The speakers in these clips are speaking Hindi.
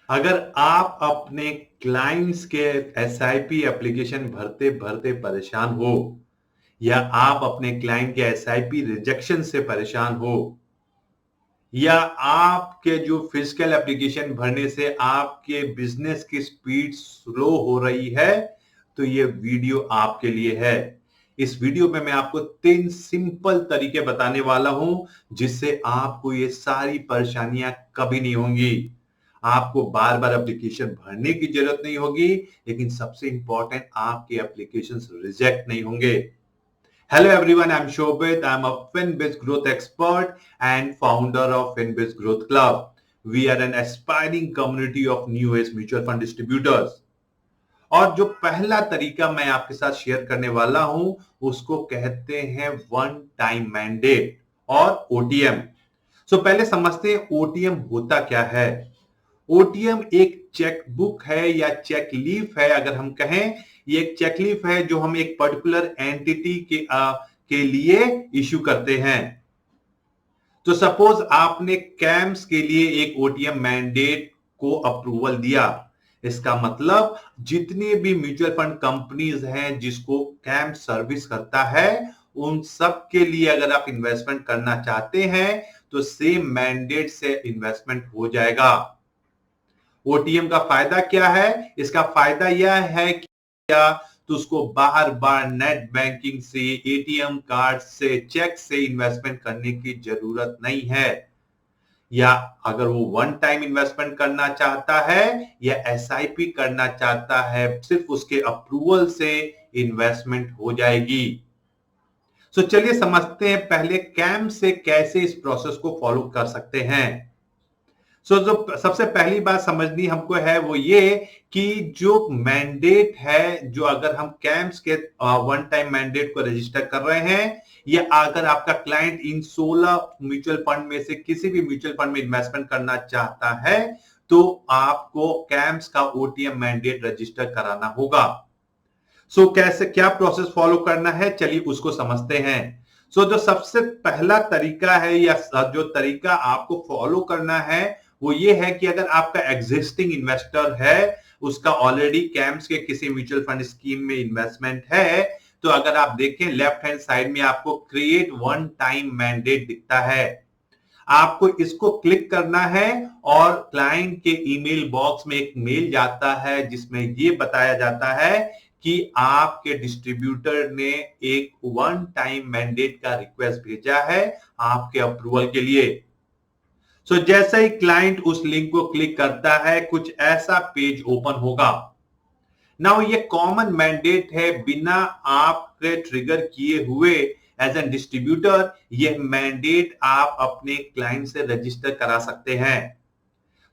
अगर आप अपने क्लाइंट्स के एसआईपी एप्लीकेशन भरते भरते परेशान हो या आप अपने क्लाइंट के एसआईपी रिजेक्शन से परेशान हो या आपके जो फिजिकल एप्लीकेशन भरने से आपके बिजनेस की स्पीड स्लो हो रही है, तो ये वीडियो आपके लिए है। इस वीडियो में मैं आपको 3 सिंपल तरीके बताने वाला हूं जिससे आपको ये सारी परेशानियां कभी नहीं होंगी। आपको बार-बार एप्लीकेशन भरने की जरूरत नहीं होगी, लेकिन सबसे इंपॉर्टेंट आपके एप्लीकेशंस रिजेक्ट नहीं होंगे। Hello everyone, I'm Shobit. I'm a FinBiz growth expert and founder of FinBiz Growth Club. We are an aspiring community of new age mutual fund distributors. और जो पहला तरीका मैं आपके साथ शेयर करने वाला हूं, उसको कहते हैं वन टाइम मैंडेट और ओटीएम। पहले समझते हैं ओटीएम होता क्या है। ओटीएम एक चेक बुक है या चेक लीफ है, अगर हम कहें ये एक चेक लीफ है जो हम एक पर्टिकुलर एंटिटी के लिए इश्यू करते हैं। तो सपोज आपने कैम्स के लिए एक ओटीएम मैंडेट को अप्रूवल दिया, इसका मतलब जितनी भी म्यूचुअल फंड कंपनीज हैं जिसको कैम्प सर्विस करता है, उन सब के लिए अगर आप इन्वेस्टमेंट करना चाहते हैं तो सेम मैंडेट से इन्वेस्टमेंट हो जाएगा। ओटीएम का फायदा क्या है? इसका फायदा यह है कि क्या तो उसको बार बार नेट बैंकिंग से, एटीएम कार्ड से, चेक से इन्वेस्टमेंट करने की जरूरत नहीं है। या अगर वो वन टाइम इन्वेस्टमेंट करना चाहता है या एसआईपी करना चाहता है, सिर्फ उसके अप्रूवल से इन्वेस्टमेंट हो जाएगी। चलिए समझते हैं पहले कैम से कैसे इस प्रोसेस को फॉलो कर सकते हैं। जो सबसे पहली बात समझनी हमको है वो ये कि जो मैंडेट है, जो अगर हम कैम्प्स के वन टाइम मैंडेट को रजिस्टर कर रहे हैं या अगर आपका क्लाइंट इन 16 म्यूचुअल फंड में से किसी भी म्यूचुअल फंड में इन्वेस्टमेंट करना चाहता है, तो आपको कैम्प्स का ओटीएम मैंडेट रजिस्टर कराना होगा। कैसे क्या प्रोसेस फॉलो करना है, चलिए उसको समझते हैं। जो सबसे पहला तरीका है या जो तरीका आपको फॉलो करना है वो ये है कि अगर आपका एग्जिस्टिंग इन्वेस्टर है, उसका ऑलरेडी कैम्प्स के किसी म्यूचुअल फंड स्कीम में इन्वेस्टमेंट है, तो अगर आप देखें लेफ्ट हैंड साइड में आपको क्रिएट वन टाइम मैंडेट दिखता है। आपको इसको क्लिक करना है और क्लाइंट के ईमेल बॉक्स में एक मेल जाता है जिसमें ये बताया जाता है कि आपके डिस्ट्रीब्यूटर ने एक वन टाइम मैंडेट का रिक्वेस्ट भेजा है आपके अप्रूवल के लिए। जैसे ही क्लाइंट उस लिंक को क्लिक करता है, कुछ ऐसा पेज ओपन होगा। नाउ ये कॉमन मैंडेट है, बिना आपके ट्रिगर किए हुए एज एन डिस्ट्रीब्यूटर ये मैंडेट आप अपने क्लाइंट से रजिस्टर करा सकते हैं।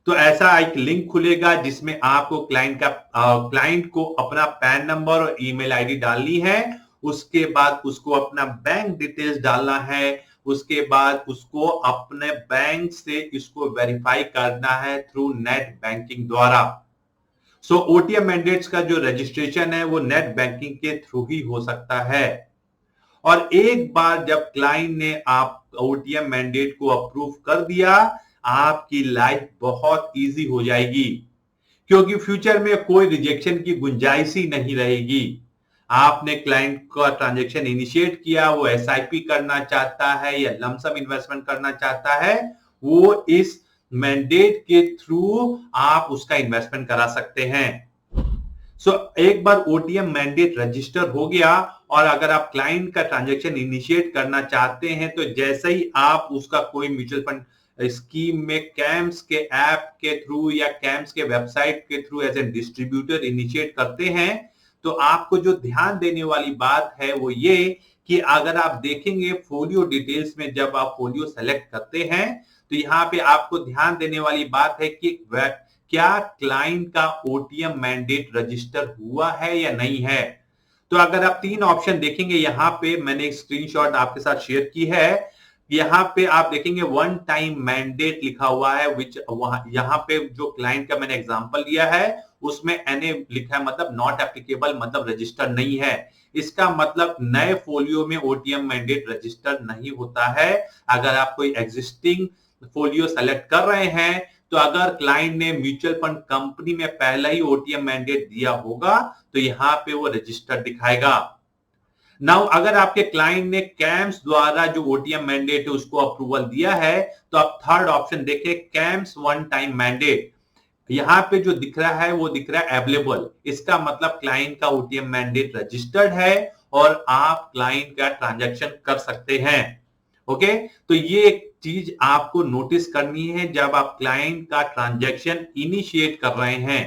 तो ऐसा एक लिंक खुलेगा जिसमें आपको क्लाइंट को अपना पैन नंबर और ईमेल आईडी डालनी है। उसके बाद उसको अपना बैंक डिटेल्स डालना है। उसके बाद उसको अपने बैंक से इसको वेरीफाई करना है थ्रू नेट बैंकिंग द्वारा। ओटीएम मैंडेट्स का जो रजिस्ट्रेशन है वो नेट बैंकिंग के थ्रू ही हो सकता है। और एक बार जब क्लाइंट ने आप ओटीएम मैंडेट को अप्रूव कर दिया, आपकी लाइफ बहुत इजी हो जाएगी, क्योंकि फ्यूचर में कोई रिजेक्शन की गुंजाइश ही नहीं रहेगी। आपने क्लाइंट का ट्रांजैक्शन इनिशिएट किया, वो एसआईपी करना चाहता है या लमसम इन्वेस्टमेंट करना चाहता है, वो इस मैंडेट के थ्रू आप उसका इन्वेस्टमेंट करा सकते हैं। एक बार ओटीएम मैंडेट रजिस्टर हो गया और अगर आप क्लाइंट का ट्रांजैक्शन इनिशिएट करना चाहते हैं, तो जैसे ही आप उसका कोई म्यूचुअल फंड स्कीम में कैम्प्स के ऐप के थ्रू या कैम्प्स के वेबसाइट के through as a distributor initiate करते हैं, तो आपको जो ध्यान देने वाली बात है वो ये कि अगर आप देखेंगे फोलियो डिटेल्स में, जब आप फोलियो सेलेक्ट करते हैं तो यहाँ पे आपको ध्यान देने वाली बात है कि क्या क्लाइंट का ओटीएम मैंडेट रजिस्टर हुआ है या नहीं है। तो अगर आप 3 ऑप्शन देखेंगे, यहाँ पे मैंने एक स्क्रीनशॉट आपके साथ शेयर की है। यहाँ पे आप देखेंगे वन टाइम मैंडेट लिखा हुआ है, विच यहाँ पे जो क्लाइंट का मैंने एग्जांपल लिया है उसमें एनए लिखा है, मतलब नॉट एप्लीकेबल, मतलब रजिस्टर नहीं है। इसका मतलब नए फोलियो में ओटीएम मैंडेट रजिस्टर नहीं होता है। अगर आप कोई एग्जिस्टिंग फोलियो सेलेक्ट कर रहे हैं तो अगर क्लाइंट ने म्यूचुअल फंड कंपनी में पहला ही ओटीएम मैंडेट दिया होगा तो यहां पे वो रजिस्टर दिखाएगा। नाउ अगर आपके क्लाइंट ने कैम्स द्वारा जो ओटीएम मैंडेट है उसको अप्रूवल दिया है, तो आप थर्ड ऑप्शन देखें, कैम्स वन टाइम मैंडेट। यहां पे जो दिख रहा है वो दिख रहा है अवेलेबल। इसका मतलब क्लाइंट का ओटीएम मैंडेट रजिस्टर्ड है और आप क्लाइंट का ट्रांजैक्शन कर सकते हैं। ओके, तो ये एक चीज आपको नोटिस करनी है जब आप क्लाइंट का ट्रांजैक्शन इनिशिएट कर रहे हैं।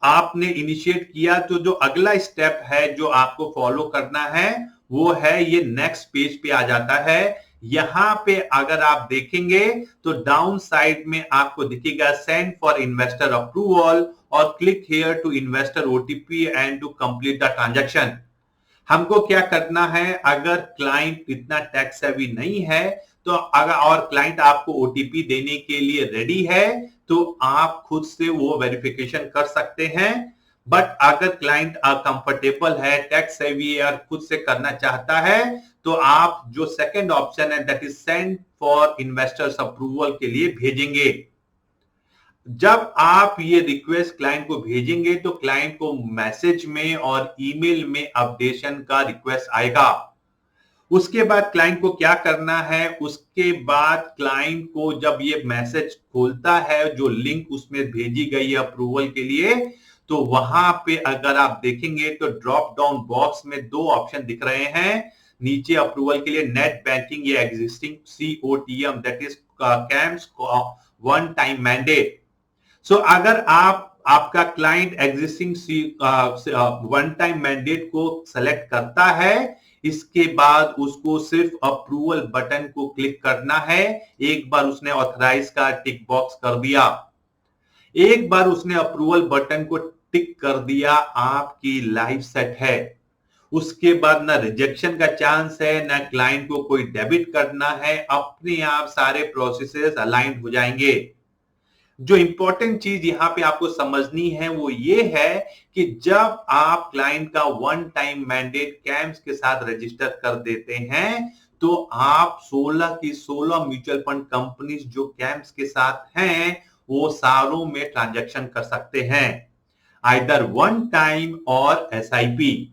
आपने इनिशिएट किया तो जो अगला स्टेप है जो आपको फॉलो करना है वो है ये नेक्स्ट पेज पे आ जाता है। यहां पे अगर आप देखेंगे तो डाउन साइड में आपको दिखेगा सेंड फॉर इन्वेस्टर अप्रूवल और click here to investor OTP and to complete the transaction. हमको क्या करना है, अगर क्लाइंट इतना टैक्स सेवी नहीं है तो अगर और क्लाइंट आपको ओटीपी देने के लिए रेडी है तो आप खुद से वो वेरिफिकेशन कर सकते हैं। बट अगर क्लाइंट कंफर्टेबल है, टैक्स सेवी है और खुद से करना चाहता है तो आप जो सेकंड ऑप्शन है that is send for investors approval के लिए भेजेंगे। जब आप ये रिक्वेस्ट क्लाइंट को भेजेंगे तो क्लाइंट को मैसेज में और ईमेल में अपडेशन का रिक्वेस्ट आएगा। उसके बाद क्लाइंट को क्या करना है, उसके बाद क्लाइंट को जब ये मैसेज खोलता है जो लिंक उसमें भेजी गई है अप्रूवल के लिए, तो वहां पे अगर आप देखेंगे तो ड्रॉप डाउन बॉक्स में दो ऑप्शन दिख रहे हैं नीचे अप्रूवल के लिए, नेट बैंकिंग या existing COTM that is CAMS one time mandate. So अगर आपका client existing one time mandate को सेलेक्ट करता है, इसके बाद उसको सिर्फ अप्रूवल बटन को क्लिक करना है। एक बार उसने ऑथराइज का टिक बॉक्स कर दिया, एक बार उसने अप्रूवल बटन को टिक कर दिया, आपकी लाइफ सेट है। उसके बाद ना रिजेक्शन का चांस है, ना क्लाइंट को कोई डेबिट करना है, अपने आप सारे प्रोसेसेस अलाइन हो जाएंगे। जो इंपॉर्टेंट चीज यहां पे आपको समझनी है वो ये है कि जब आप क्लाइंट का वन टाइम मैंडेट कैम्स के साथ रजिस्टर कर देते हैं तो आप 16 की 16 म्यूचुअल फंड कंपनीज जो कैम्स के साथ हैं वो सारों में ट्रांजैक्शन कर सकते हैं, आइदर वन टाइम और एसआईपी।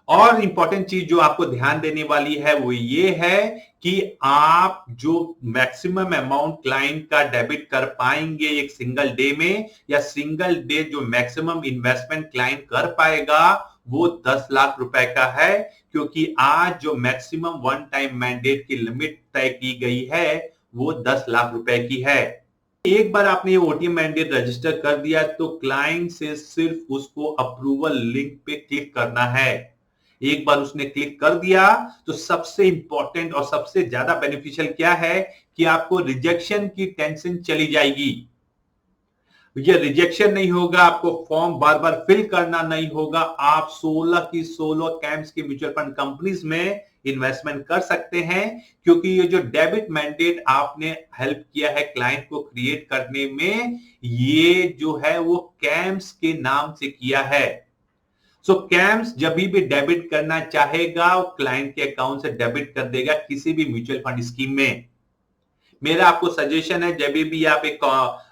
और इंपॉर्टेंट चीज जो आपको ध्यान देने वाली है वो ये है कि आप जो मैक्सिमम अमाउंट क्लाइंट का डेबिट कर पाएंगे एक सिंगल डे में, या सिंगल डे जो मैक्सिमम इन्वेस्टमेंट क्लाइंट कर पाएगा वो 10 लाख रुपए का है, क्योंकि आज जो मैक्सिमम वन टाइम मैंडेट की लिमिट तय की गई है वो 10 लाख रुपए की है। एक बार आपने ये ओटीएम मैंडेट रजिस्टर कर दिया तो क्लाइंट से सिर्फ उसको अप्रूवल लिंक पे क्लिक करना है। एक बार उसने क्लिक कर दिया तो सबसे इंपॉर्टेंट और सबसे ज्यादा बेनिफिशियल क्या है कि आपको रिजेक्शन की टेंशन चली जाएगी। ये रिजेक्शन नहीं होगा, आपको फॉर्म बार बार फिल करना नहीं होगा, आप 16 की 16 कैम्स की म्यूचुअल फंड कंपनीज में इन्वेस्टमेंट कर सकते हैं, क्योंकि ये जो डेबिट मैंडेट आपने हेल्प किया है क्लाइंट को क्रिएट करने में, ये जो है वो कैम्स के नाम से किया है। सो कैम्स जब भी डेबिट करना चाहेगा क्लाइंट के अकाउंट से डेबिट कर देगा किसी भी म्यूचुअल फंड स्कीम में। मेरा आपको सजेशन है जब भी आप एक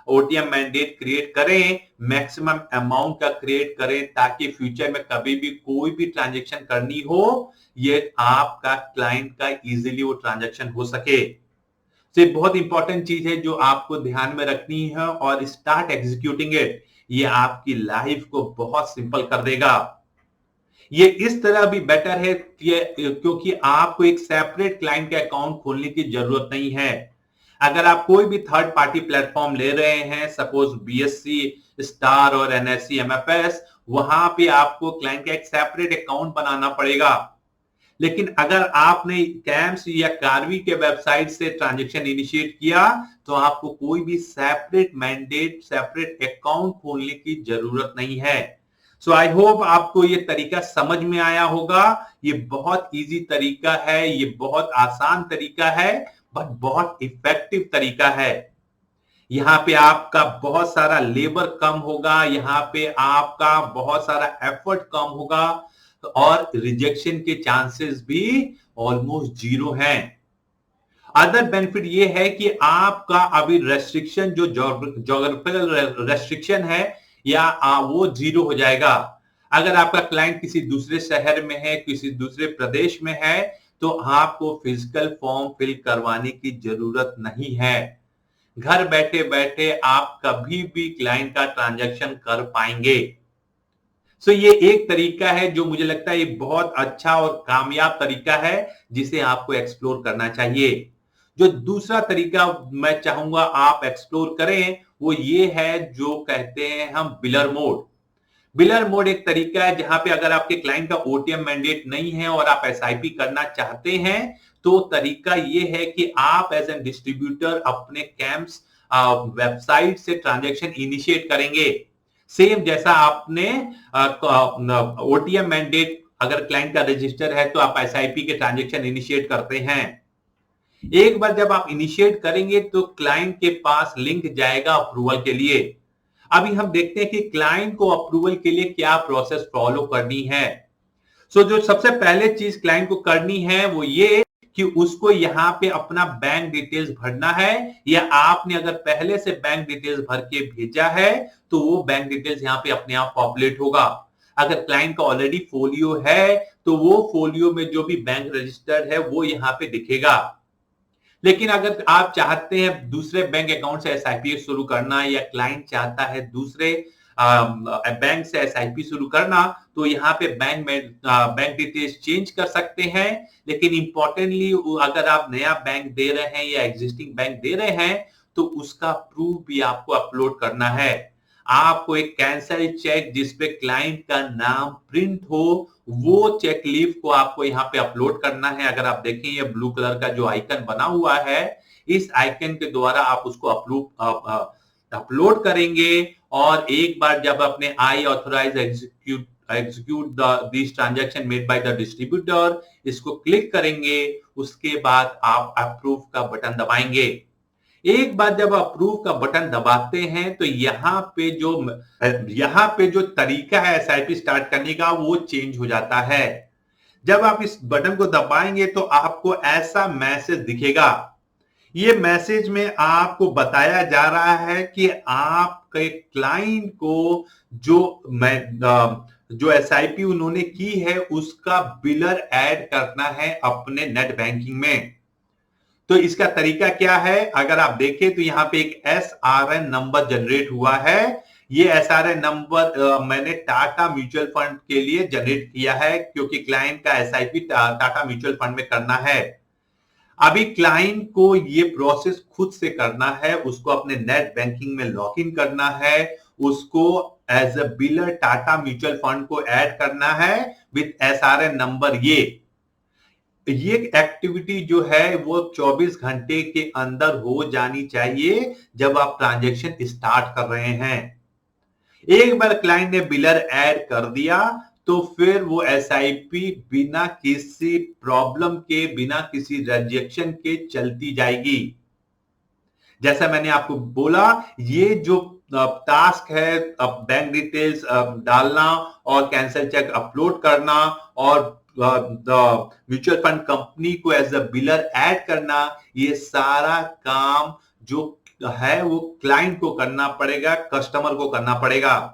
ओटीएम मैंडेट क्रिएट करें, मैक्सिमम अमाउंट का क्रिएट करें ताकि फ्यूचर में कभी भी कोई भी ट्रांजैक्शन करनी हो ये आपका क्लाइंट का इजीली वो ट्रांजैक्शन हो सके। तो ये बहुत इंपॉर्टेंट चीज है जो आपको ध्यान में रखनी है, और स्टार्ट एग्जीक्यूटिंग इट, ये आपकी लाइफ को बहुत सिंपल कर देगा। ये इस तरह भी बेटर है क्योंकि आपको एक सेपरेट क्लाइंट के अकाउंट खोलने की जरूरत नहीं है। अगर आप कोई भी थर्ड पार्टी प्लेटफॉर्म ले रहे हैं, सपोज बीएससी स्टार और एनएससी एमएफएस, वहां पे आपको क्लाइंट का एक सेपरेट अकाउंट बनाना पड़ेगा। लेकिन अगर आपने कैम्स या कार्वी के वेबसाइट से ट्रांजैक्शन इनिशिएट किया तो आपको कोई भी सेपरेट मैंडेट, सेपरेट अकाउंट खोलने की जरूरत नहीं है। सो आई होप आपको ये तरीका समझ में आया होगा। ये बहुत इजी तरीका है, ये बहुत आसान तरीका है, बट बहुत इफेक्टिव तरीका है। यहाँ पे आपका बहुत सारा लेबर कम होगा, यहाँ पे आपका बहुत सारा एफर्ट कम होगा, और रिजेक्शन के चांसेस भी ऑलमोस्ट जीरो हैं। अदर बेनिफिट ये है कि आपका अभी रेस्ट्रिक्शन जो जोग्राफिकल रेस्ट्रिक्शन है या वो जीरो हो जाएगा। अगर आपका क्लाइंट किसी दूसरे शहर में है, किसी दूसरे प्रदेश में है, तो आपको फिजिकल फॉर्म फिल करवाने की जरूरत नहीं है। घर बैठे बैठे आप कभी भी क्लाइंट का ट्रांजैक्शन कर पाएंगे। सो ये एक तरीका है जो मुझे लगता है ये बहुत अच्छा और कामयाब तरीका है, जिसे आपको एक्सप्लोर करना चाहिए। जो दूसरा तरीका मैं चाहूंगा आप एक्सप्लोर करें, वो ये है जो कहते हैं हम बिलर मोड। बिलर मोड एक तरीका है जहां पे अगर आपके क्लाइंट का ओटीएम मैंडेट नहीं है और आप एसआईपी करना चाहते हैं, तो तरीका ये है कि आप एज एन डिस्ट्रीब्यूटर अपने कैंप्स वेबसाइट से ट्रांजैक्शन इनिशिएट करेंगे। सेम जैसा आपने ओटीएम मैंडेट अगर क्लाइंट का रजिस्टर है तो आप एसआईपी के ट्रांजैक्शन इनिशिएट करते हैं। एक बार जब आप इनिशिएट करेंगे तो क्लाइंट के पास लिंक जाएगा अप्रूवल के लिए। अभी हम देखते हैं कि क्लाइंट को अप्रूवल के लिए क्या प्रोसेस फॉलो करनी है। जो सबसे पहले चीज क्लाइंट को करनी है वो ये कि उसको यहां पे अपना बैंक डिटेल्स भरना है, या आपने अगर पहले से बैंक डिटेल्स भर के भेजा है तो वो बैंक डिटेल्स यहां पे अपने आप पॉपुलेट होगा। अगर क्लाइंट का ऑलरेडी फोलियो है तो वो फोलियो में जो भी बैंक रजिस्टर्ड है वो यहां पे दिखेगा। लेकिन अगर आप चाहते हैं दूसरे बैंक अकाउंट से एसआईपी शुरू करना, या क्लाइंट चाहता है दूसरे बैंक से एसआईपी शुरू करना, तो यहाँ पे बैंक में बैंक डिटेल्स चेंज कर सकते हैं। लेकिन इंपॉर्टेंटली अगर आप नया बैंक दे रहे हैं या एग्जिस्टिंग बैंक दे रहे हैं तो उसका प्रूफ भी आपको अपलोड करना है। आपको एक कैंसल चेक जिसपे क्लाइंट का नाम प्रिंट हो, वो चेक लीफ को आपको यहाँ पे अपलोड करना है। अगर आप देखें ये ब्लू कलर का जो आइकन बना हुआ है, इस आइकन के द्वारा आप उसको अपलोड करेंगे। और एक बार जब अपने I authorise execute this transaction made by the distributor इसको क्लिक करेंगे, उसके बाद आप अप्रूव का बटन दबाएंगे। एक बार जब अप्रूव का बटन दबाते हैं तो यहाँ पे जो तरीका है एसआईपी स्टार्ट करने का वो चेंज हो जाता है। जब आप इस बटन को दबाएंगे तो आपको ऐसा मैसेज दिखेगा। ये मैसेज में आपको बताया जा रहा है कि आपके क्लाइंट को जो एसआईपी उन्होंने की है उसका बिलर ऐड करना है अपने नेट बैंकिंग में। तो इसका तरीका क्या है, अगर आप देखें तो यहाँ पे एक एसआरएन नंबर जनरेट हुआ है। ये एसआरएन नंबर मैंने टाटा म्यूचुअल फंड के लिए जनरेट किया है, क्योंकि क्लाइंट का एसआईपी टाटा म्यूचुअल फंड में करना है। अभी क्लाइंट को ये प्रोसेस खुद से करना है, उसको अपने नेट बैंकिंग में लॉग इन करना है, उसको as a biller Tata mutual fund को ऐड करना है विथ एसआरएन नंबर। ये एक्टिविटी जो है वो 24 घंटे के अंदर हो जानी चाहिए जब आप ट्रांजैक्शन स्टार्ट कर रहे हैं। एक बार क्लाइंट ने बिलर ऐड कर दिया तो फिर वो एसआईपी बिना किसी प्रॉब्लम के, बिना किसी रिजेक्शन के चलती जाएगी। जैसा मैंने आपको बोला, ये जो टास्क है बैंक डिटेल्स डालना और कैंसिल चेक अपलोड करना और म्यूचुअल फंड कंपनी को एज अ बिलर ऐड करना, ये सारा काम जो है वो क्लाइंट को करना पड़ेगा, कस्टमर को करना पड़ेगा।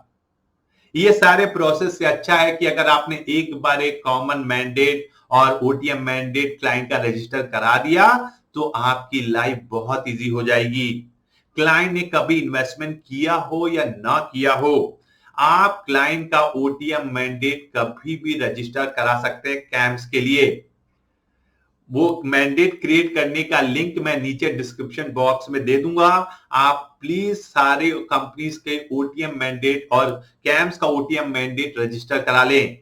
ये सारे प्रोसेस से अच्छा है कि अगर आपने एक बार एक कॉमन मैंडेट और ओटीएम मैंडेट क्लाइंट का रजिस्टर करा दिया तो आपकी लाइफ बहुत इजी हो जाएगी। क्लाइंट ने कभी इन्वेस्टमेंट किया हो या ना किया हो, आप क्लाइंट का ओटीएम मैंडेट कभी भी रजिस्टर करा सकते हैं कैंप्स के लिए। वो मैंडेट क्रिएट करने का लिंक मैं नीचे डिस्क्रिप्शन बॉक्स में दे दूंगा। आप प्लीज सारे कंपनीज के ओटीएम मैंडेट और कैंप्स का ओटीएम मैंडेट रजिस्टर करा लें।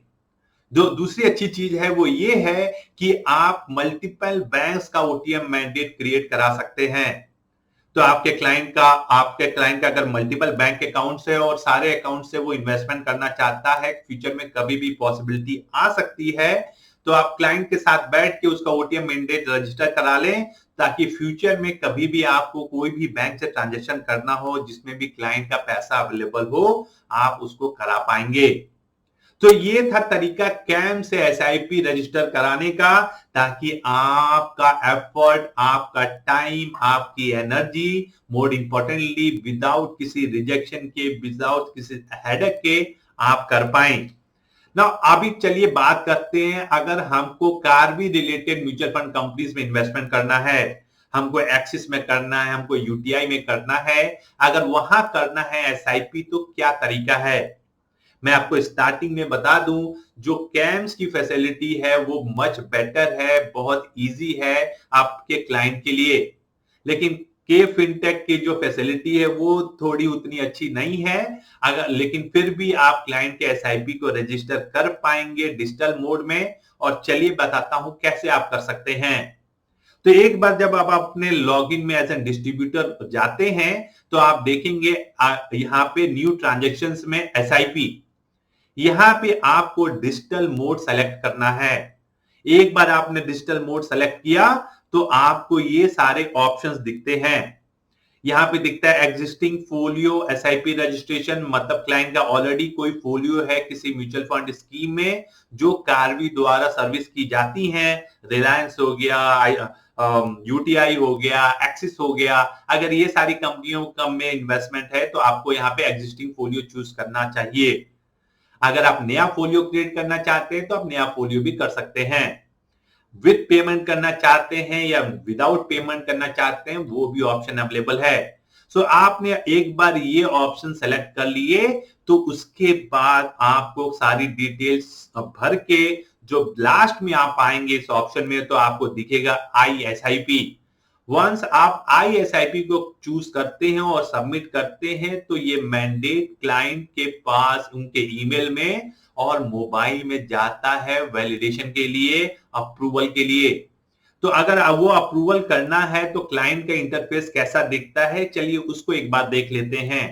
जो दूसरी अच्छी चीज है वो ये है कि आप मल्टीपल बैंक्स का ओटीएम मैंडेट क्रिएट करा सकते हैं। तो आपके क्लाइंट का अगर मल्टीपल बैंक अकाउंट्स है और सारे अकाउंट से वो इन्वेस्टमेंट करना चाहता है, फ्यूचर में कभी भी पॉसिबिलिटी आ सकती है, तो आप क्लाइंट के साथ बैठ के उसका ओटीएम मैंडेट रजिस्टर करा लें, ताकि फ्यूचर में कभी भी आपको कोई भी बैंक से ट्रांजैक्शन करना हो जिसमें भी क्लाइंट का पैसा अवेलेबल हो, आप उसको करा पाएंगे। तो ये था तरीका कैम से एसआईपी रजिस्टर कराने का, ताकि आपका एफर्ट, आपका टाइम, आपकी एनर्जी, मोर इंपॉर्टेंटली विदाउट किसी रिजेक्शन के, विदाउट किसी हेडेक के आप कर पाए। ना अभी चलिए बात करते हैं, अगर हमको Karvy related mutual fund companies में इन्वेस्टमेंट करना है, हमको एक्सिस में करना है, हमको यूटीआई में करना है, अगर वहां करना है एसआईपी, तो क्या तरीका है। मैं आपको स्टार्टिंग में बता दूं, जो कैम्स की फैसिलिटी है वो मच बेटर है, बहुत इजी है आपके क्लाइंट के लिए। लेकिन के फिनटेक की जो फैसिलिटी है वो थोड़ी उतनी अच्छी नहीं है। अगर लेकिन फिर भी आप क्लाइंट के एसआईपी को रजिस्टर कर पाएंगे डिजिटल मोड में। और चलिए बताता हूं कैसे आप कर सकते हैं। तो एक बार जब आप अपने लॉगिन में एज ए डिस्ट्रीब्यूटर जाते हैं, तो आप देखेंगे यहाँ पे न्यू ट्रांजेक्शन्स में एसआईपी, यहां पे आपको डिजिटल मोड सेलेक्ट करना है। एक बार आपने डिजिटल मोड सेलेक्ट किया तो आपको ये सारे ऑप्शंस दिखते हैं। यहाँ पे दिखता है एग्जिस्टिंग फोलियो एसआईपी रजिस्ट्रेशन, मतलब क्लाइंट का ऑलरेडी कोई फोलियो है किसी म्यूचुअल फंड स्कीम में जो कार्वी द्वारा सर्विस की जाती हैं। रिलायंस हो गया, यूटीआई हो गया, एक्सिस हो गया। अगर ये सारी कंपनियों का में इन्वेस्टमेंट है तो आपको यहाँ पे एग्जिस्टिंग फोलियो चूज करना चाहिए। अगर आप नया फोलियो क्रिएट करना चाहते हैं तो आप नया फोलियो भी कर सकते हैं। विद पेमेंट करना चाहते हैं या विदाउट पेमेंट करना चाहते हैं, वो भी ऑप्शन अवेलेबल है। सो आपने एक बार ये ऑप्शन सेलेक्ट कर लिए तो उसके बाद आपको सारी डिटेल्स भर के जो लास्ट में आप आएंगे इस ऑप्शन में, तो आपको दिखेगा ISIP। वंस आप ISIP को चूज करते हैं और सबमिट करते हैं तो ये मैंडेट क्लाइंट के पास उनके ईमेल में और मोबाइल में जाता है वैलिडेशन के लिए, अप्रूवल के लिए। तो अगर वो अप्रूवल करना है तो क्लाइंट का इंटरफेस कैसा दिखता है, चलिए उसको एक बार देख लेते हैं।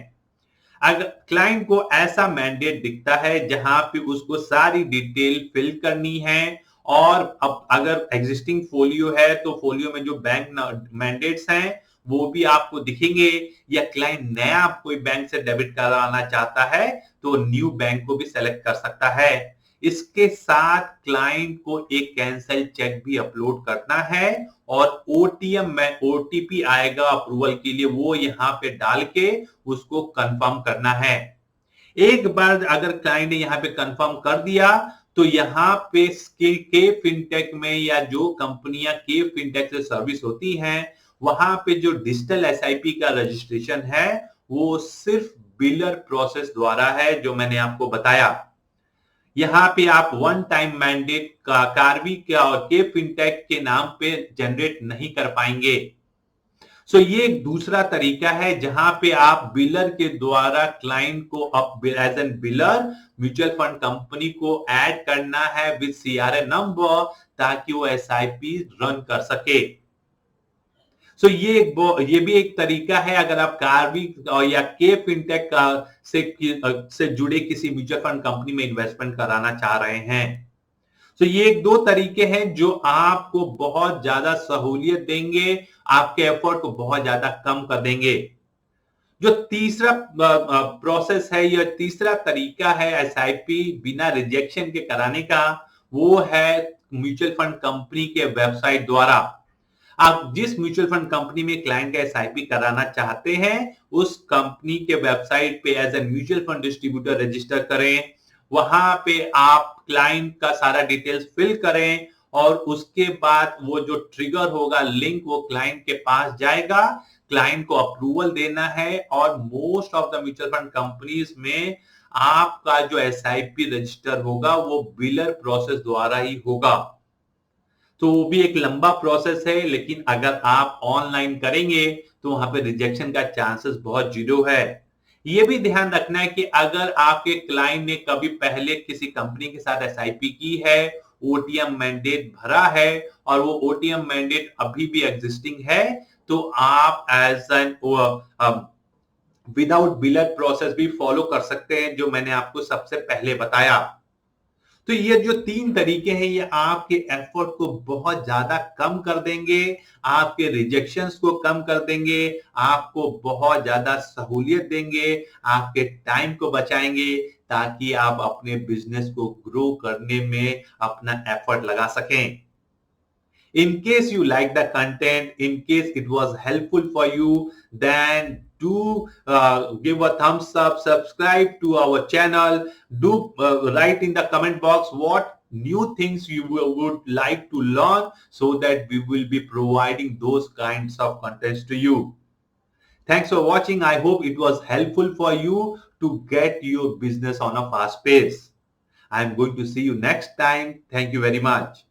अगर क्लाइंट को ऐसा मैंडेट दिखता है जहां पे उसको सारी डिटेल फिल करनी है, और अब अगर एग्जिस्टिंग फोलियो है तो फोलियो में जो बैंक मैंडेट्स हैं वो भी आपको दिखेंगे, या क्लाइंट नया कोई बैंक से डेबिट कराना चाहता है तो न्यू बैंक को भी सेलेक्ट कर सकता है। इसके साथ क्लाइंट को एक कैंसिल चेक भी अपलोड करना है, और ओटीएम में ओटीपी आएगा अप्रूवल के लिए, वो यहां पे डाल के उसको कंफर्म करना है। एक बार अगर क्लाइंट ने यहाँ पे कंफर्म कर दिया तो यहाँ पे के फिनटेक में या जो कंपनियां के फिनटेक से सर्विस होती हैं, वहां पे जो डिजिटल एसआईपी का रजिस्ट्रेशन है वो सिर्फ बिलर प्रोसेस द्वारा है, जो मैंने आपको बताया। यहाँ पे आप वन टाइम मैंडेट का कार्वी के और के फिनटेक के नाम पे जनरेट नहीं कर पाएंगे। सो ये एक दूसरा तरीका है जहां पे आप बिलर के द्वारा क्लाइंट को as an biller mutual fund company को ऐड करना है विद सीआरए नंबर, ताकि वो एसआईपी रन कर सके। सो ये भी एक तरीका है अगर आप कार्वी या के फिनटेक से जुड़े किसी म्यूचुअल फंड कंपनी में इन्वेस्टमेंट कराना चाह रहे हैं। तो ये एक दो तरीके हैं जो आपको बहुत ज्यादा सहूलियत देंगे, आपके एफर्ट को बहुत ज्यादा कम कर देंगे। जो तीसरा प्रोसेस है या तीसरा तरीका है एसआईपी बिना रिजेक्शन के कराने का, वो है म्यूचुअल फंड कंपनी के वेबसाइट द्वारा। आप जिस म्यूचुअल फंड कंपनी में क्लाइंट का एसआईपी कराना चाहते हैं, उस कंपनी के वेबसाइट पे as a mutual fund distributor register करें। वहां पे आप क्लाइंट का सारा डिटेल्स फिल करें, और उसके बाद वो जो ट्रिगर होगा लिंक, वो क्लाइंट के पास जाएगा। क्लाइंट को अप्रूवल देना है, और most of the mutual fund companies में आपका जो एसआईपी रजिस्टर होगा वो बिलर प्रोसेस द्वारा ही होगा। तो वो भी एक लंबा प्रोसेस है, लेकिन अगर आप ऑनलाइन करेंगे तो वहां पे रिजेक्शन का चांसेस बहुत जीरो है। ये भी ध्यान रखना है कि अगर आपके क्लाइंट ने कभी पहले किसी कंपनी के साथ एसआईपी की है, ओटीएम मैंडेट भरा है, और वो ओटीएम मैंडेट अभी भी एग्जिस्टिंग है, तो आप as an without biller process भी फॉलो कर सकते हैं, जो मैंने आपको सबसे पहले बताया। तो ये जो 3 तरीके हैं ये आपके एफर्ट को बहुत ज्यादा कम कर देंगे, आपके रिजेक्शंस को कम कर देंगे, आपको बहुत ज्यादा सहूलियत देंगे, आपके टाइम को बचाएंगे ताकि आप अपने बिजनेस को ग्रो करने में अपना एफर्ट लगा सकें। In case you like the content, in case it was helpful for you, then do give a thumbs up, subscribe to our channel, do write in the comment box what new things you would like to learn so that we will be providing those kinds of contents to you. Thanks for watching. I hope it was helpful for you to get your business on a fast pace. I am going to see you next time. Thank you very much.